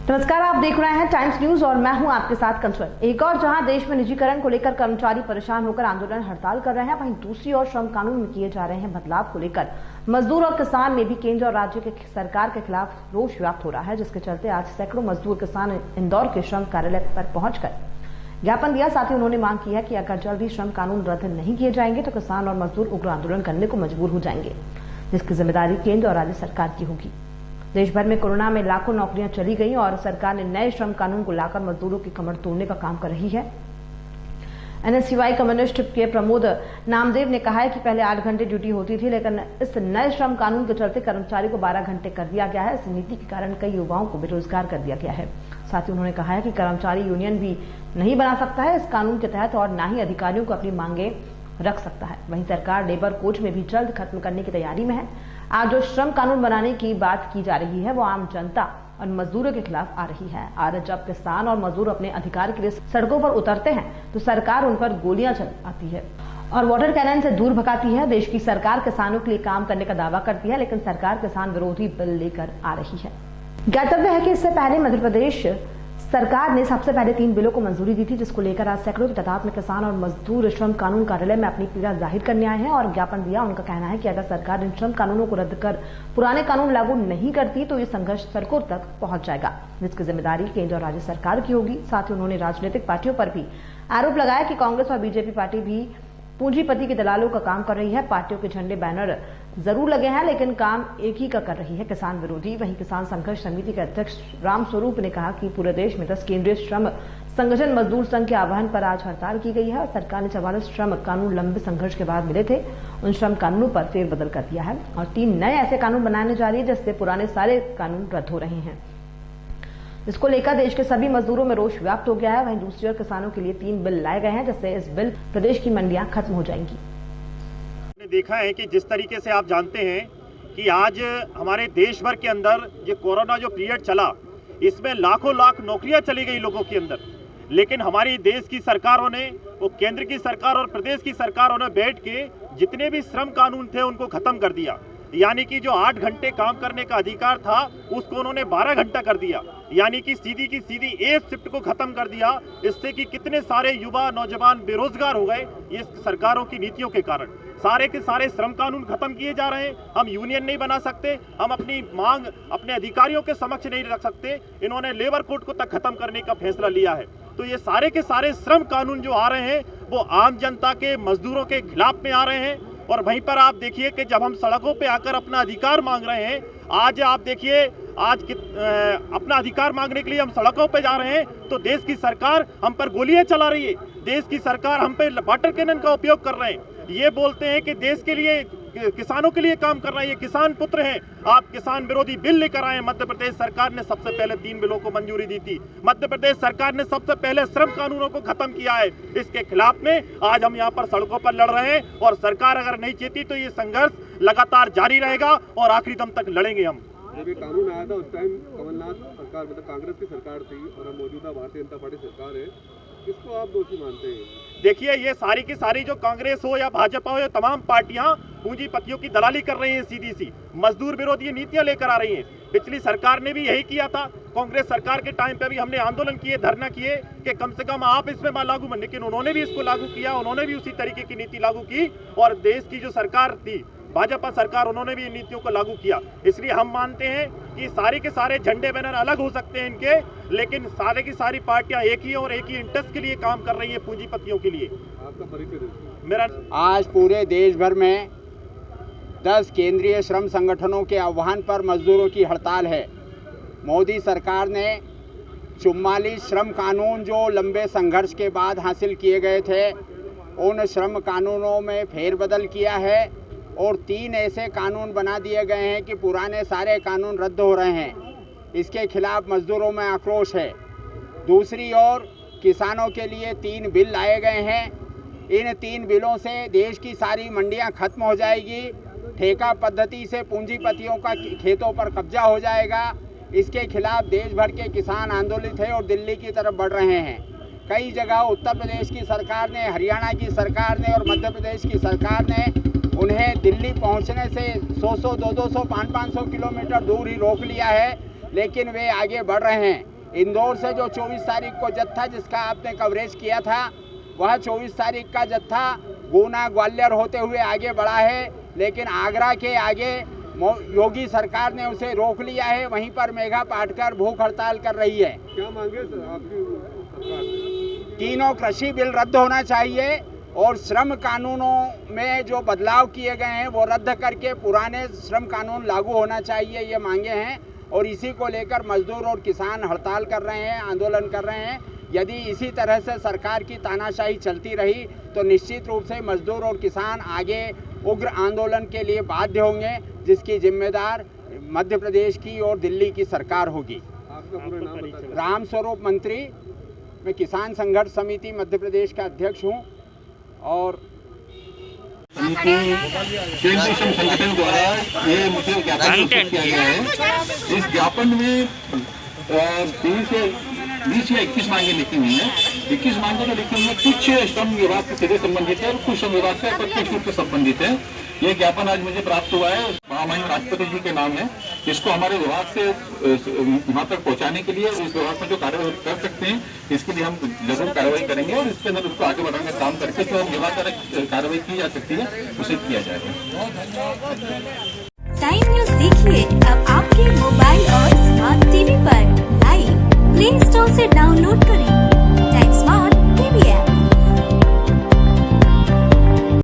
नमस्कार, आप देख रहे हैं टाइम्स न्यूज और मैं हूं आपके साथ कंचन। एक और जहां देश में निजीकरण को लेकर कर्मचारी परेशान होकर आंदोलन हड़ताल कर रहे हैं, वहीं दूसरी ओर श्रम कानून में किए जा रहे हैं बदलाव को लेकर मजदूर और किसान में भी केंद्र और राज्य के सरकार के खिलाफ रोष व्याप्त हो रहा है, जिसके चलते आज सैकड़ों मजदूर किसान इंदौर के श्रम कार्यालय पर पहुंचकर ज्ञापन दिया। साथ ही उन्होंने मांग की है कि अगर जल्द ही श्रम कानून रद्द नहीं किए जाएंगे तो किसान और मजदूर उग्र आंदोलन करने को मजबूर हो जाएंगे, जिसकी जिम्मेदारी केंद्र और राज्य सरकार की होगी। देश भर में कोरोना में लाखों नौकरियां चली गई और सरकार ने नए श्रम कानून को लाकर मजदूरों की कमर तोड़ने का काम कर रही है। एनएसयूआई कम्युनिस्ट के प्रमोद नामदेव ने कहा है कि पहले 8 घंटे ड्यूटी होती थी, लेकिन इस नए श्रम कानून के चलते कर्मचारी को 12 घंटे कर दिया गया है। इस नीति के कारण कई युवाओं को बेरोजगार कर दिया गया है। साथ ही उन्होंने कहा है कि कर्मचारी यूनियन भी नहीं बना सकता है इस कानून के तहत और न ही अधिकारियों को अपनी मांगे रख सकता है। वहीं सरकार लेबर कोड में भी जल्द खत्म करने की तैयारी में है। आज जो श्रम कानून बनाने की बात की जा रही है वो आम जनता और मजदूरों के खिलाफ आ रही है। आज जब किसान और मजदूर अपने अधिकार के लिए सड़कों पर उतरते हैं तो सरकार उन पर गोलियां चलाती है और वाटर कैनन से दूर भगाती है। देश की सरकार किसानों के लिए काम करने का दावा करती है, लेकिन सरकार किसान विरोधी बिल लेकर आ रही है। ज्ञातव्य है कि इससे पहले मध्य प्रदेश सरकार ने सबसे पहले 3 बिलों को मंजूरी दी थी, जिसको लेकर आज सैकड़ों की तादाद में किसान और मजदूर श्रम कानून कार्यालय में अपनी पीड़ा जाहिर करने आए हैं और ज्ञापन दिया। उनका कहना है कि अगर सरकार इन श्रम कानूनों को रद्द कर पुराने कानून लागू नहीं करती तो ये संघर्ष सड़कों तक पहुंच जाएगा, जिसकी जिम्मेदारी केंद्र और राज्य सरकार की होगी। साथ ही उन्होंने राजनीतिक पार्टियों पर भी आरोप लगाया कि कांग्रेस और बीजेपी पार्टी भी पूंजीपति के दलालों का काम कर रही है। पार्टियों के झंडे बैनर जरूर लगे हैं, लेकिन काम एक ही का कर रही है, किसान विरोधी। वहीं किसान संघर्ष समिति के अध्यक्ष राम स्वरूप ने कहा कि पूरे देश में 10 केंद्रीय श्रम संगठन मजदूर संघ के आह्वान पर आज हड़ताल की गई है और सरकार ने 44 श्रम कानून लंबे संघर्ष के बाद मिले थे, उन श्रम कानूनों पर फेरबदल कर दिया है और 3 नए ऐसे कानून बनाने जा रही है, जिससे पुराने सारे कानून रद्द हो रहे हैं। इसको लेकर देश के सभी मजदूरों में रोष व्याप्त हो गया है। वहीं दूसरी ओर किसानों के लिए 3 बिल लाए गए हैं, जिससे इस बिल प्रदेश की मंडियां खत्म हो जाएंगी। हमने देखा है कि जिस तरीके से आप जानते हैं कि आज हमारे देश भर के अंदर ये कोरोना जो पीरियड चला, इसमें लाखों लाख नौकरियां चली गई लोगों के अंदर, लेकिन हमारी देश की सरकारों ने, वो केंद्र की सरकार और प्रदेश की सरकारों ने बैठ के जितने भी श्रम कानून थे उनको खत्म कर दिया। यानी कि जो 8 घंटे काम करने का अधिकार था उसको उन्होंने 12 घंटा कर दिया, यानी कि सीधी की सीधी एक शिफ्ट को खत्म कर दिया। इससे कि कितने सारे युवा नौजवान बेरोजगार हो गए ये सरकारों की नीतियों के कारण। सारे के सारे श्रम कानून खत्म किए जा रहे हैं। हम यूनियन नहीं बना सकते, हम अपनी मांग अपने अधिकारियों के समक्ष नहीं रख सकते। इन्होंने लेबर कोड को तक खत्म करने का फैसला लिया है। तो ये सारे के सारे श्रम कानून जो आ रहे हैं वो आम जनता के, मजदूरों के खिलाफ में आ रहे हैं। और वहीं पर आप देखिए कि जब हम सड़कों पे आकर अपना अधिकार मांग रहे हैं, आज आप देखिए अपना अधिकार मांगने के लिए हम सड़कों पे जा रहे हैं तो देश की सरकार हम पर गोलियां चला रही है। देश की सरकार हम पे वाटर कैनन का उपयोग कर रहे हैं। ये बोलते हैं कि देश के लिए, किसानों के लिए काम कर रहे हैं, ये किसान पुत्र हैं। आप किसान विरोधी बिल लेकर आए। मध्य प्रदेश सरकार ने सबसे पहले 3 बिलों को मंजूरी दी थी। मध्य प्रदेश सरकार ने सबसे पहले श्रम कानूनों को खत्म किया है। इसके खिलाफ में आज हम यहाँ पर सड़कों पर लड़ रहे हैं और सरकार अगर नहीं चाहती तो ये संघर्ष लगातार जारी रहेगा और आखिरी दम तक लड़ेंगे हम। जब ये कानून आया था उस टाइम कमलनाथ सरकार, मतलब कांग्रेस की सरकार थी और अब मौजूदा भारतीय जनता पार्टी सरकार है, किसको आप दोषी मानते हैं? देखिए, ये सारी की सारी जो कांग्रेस हो या भाजपा हो या तमाम पार्टियां पूंजीपतियों की दलाली कर रही हैं, सीधी सी मजदूर विरोधी नीतियां लेकर आ रही हैं। पिछली सरकार ने भी यही किया था। कांग्रेस सरकार के टाइम पे भी हमने आंदोलन किए, धरना किए कि कम से कम आप इसमें लागू, लेकिन उन्होंने भी इसको लागू किया, उन्होंने भी उसी तरीके की नीति लागू की और देश की जो सरकार थी भाजपा सरकार, उन्होंने भी इन नीतियों को लागू किया। इसलिए हम मानते हैं कि सारे के सारे झंडे बैनर अलग हो सकते हैं इनके, लेकिन सारे की सारी पार्टियां एक ही और एक ही इंटरेस्ट के लिए काम कर रही है, पूंजीपतियों के लिए। आपका परिचय दीजिए। मेरा आज पूरे देश भर में 10 केंद्रीय श्रम संगठनों के आह्वान पर मजदूरों की हड़ताल है। मोदी सरकार ने 44 श्रम कानून जो लंबे संघर्ष के बाद हासिल किए गए थे, उन श्रम कानूनों में फेरबदल किया है और 3 ऐसे कानून बना दिए गए हैं कि पुराने सारे कानून रद्द हो रहे हैं। इसके खिलाफ मजदूरों में आक्रोश है। दूसरी ओर किसानों के लिए 3 बिल लाए गए हैं। इन 3 बिलों से देश की सारी मंडियां खत्म हो जाएगी। ठेका पद्धति से पूंजीपतियों का खेतों पर कब्जा हो जाएगा। इसके खिलाफ देश भर के किसान आंदोलित है और दिल्ली की तरफ बढ़ रहे हैं। कई जगह उत्तर प्रदेश की सरकार ने, हरियाणा की सरकार ने और मध्य प्रदेश की सरकार ने उन्हें दिल्ली पहुंचने से 100-200, 500 किलोमीटर दूर ही रोक लिया है, लेकिन वे आगे बढ़ रहे हैं। इंदौर से जो 24 तारीख को जत्था जिसका आपने कवरेज किया था, वह 24 तारीख का जत्था गुना ग्वालियर होते हुए आगे बढ़ा है, लेकिन आगरा के आगे योगी सरकार ने उसे रोक लिया है। वहीं पर मेघा पाटकर भूख हड़ताल कर रही है। क्या मांगे आपकी सरकार से? तीनों कृषि बिल रद्द होना चाहिए और श्रम कानूनों में जो बदलाव किए गए हैं वो रद्द करके पुराने श्रम कानून लागू होना चाहिए, ये मांगे हैं। और इसी को लेकर मजदूर और किसान हड़ताल कर रहे हैं, आंदोलन कर रहे हैं। यदि इसी तरह से सरकार की तानाशाही चलती रही तो निश्चित रूप से मजदूर और किसान आगे उग्र आंदोलन के लिए बाध्य होंगे, जिसकी जिम्मेदार मध्य प्रदेश की और दिल्ली की सरकार होगी। आपका पूरा नाम बताइए। राम स्वरूप मंत्री, मैं किसान संघर्ष समिति मध्य प्रदेश का अध्यक्ष हूँ। और केंद्रीय श्रम संगठन द्वारा ये मुझे ज्ञापन प्रस्तुत किया गया है। इस ज्ञापन में 20 या 21 मांगे लिखी हुई हैं। 21 मांगे जो लिखी हुई हैं कुछ श्रम विभाग से सीधे संबंधित है और कुछ श्रम विभाग से अप्रत्यक्ष रूप से संबंधित है। ये ज्ञापन आज मुझे प्राप्त हुआ है, महामहिम राष्ट्रपति जी के नाम है। इसको हमारे विभाग से वहाँ तक पहुँचाने के लिए इस विभाग में जो कार्रवाई कर सकते हैं इसके लिए हम जरूर कार्रवाई करेंगे और इसके अंदर उसको आगे बढ़ाने का काम करके जो विभाग द्वारा कार्रवाई की जा सकती है उसे किया जाएगा। टाइम न्यूज़ देखिए